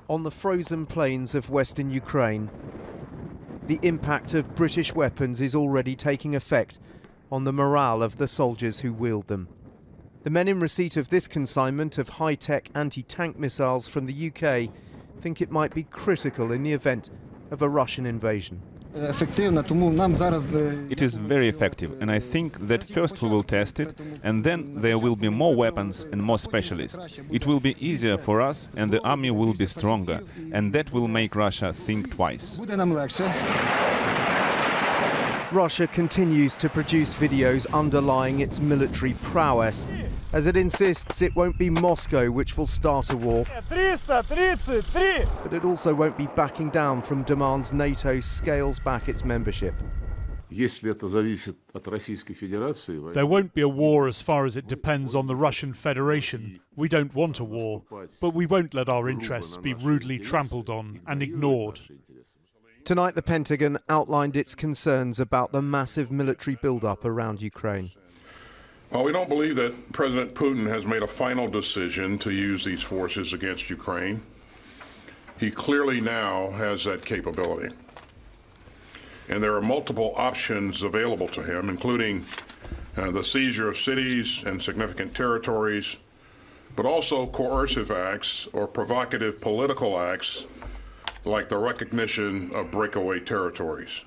on the frozen plains of western Ukraine. The impact of British weapons is already taking effect on the morale of the soldiers who wield them. The men in receipt of this consignment of high-tech anti-tank missiles from the UK think it might be critical in the event of a Russian invasion. It is very effective, and I think that first we will test it, and then there will be more weapons and more specialists. It will be easier for us, and the army will be stronger, and that will make Russia think twice. Russia continues to produce videos underlying its military prowess, as it insists it won't be Moscow which will start a war. But it also won't be backing down from demands NATO scales back its membership. There won't be a war as far as it depends on the Russian Federation. We don't want a war, but we won't let our interests be rudely trampled on and ignored. Tonight, the Pentagon outlined its concerns about the massive military build-up around Ukraine. Well, we don't believe that President Putin has made a final decision to use these forces against Ukraine. He clearly now has that capability. And there are multiple options available to him, including the seizure of cities and significant territories, but also coercive acts or provocative political acts like the recognition of breakaway territories.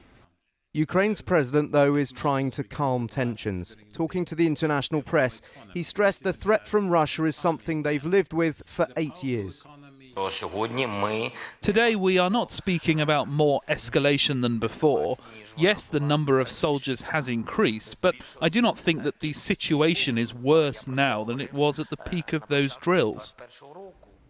Ukraine's president, though, is trying to calm tensions. Talking to the international press, he stressed the threat from Russia is something they've lived with for 8 years. Today we are not speaking about more escalation than before. Yes, the number of soldiers has increased, but I do not think that the situation is worse now than it was at the peak of those drills.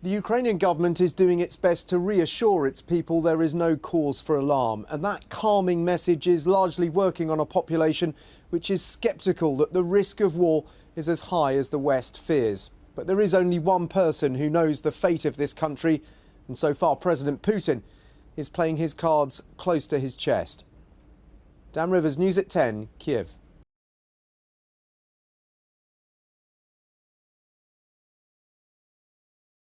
The Ukrainian government is doing its best to reassure its people there is no cause for alarm, and that calming message is largely working on a population which is sceptical that the risk of war is as high as the West fears. But there is only one person who knows the fate of this country, and so far President Putin is playing his cards close to his chest. Dan Rivers, News at 10, Kiev.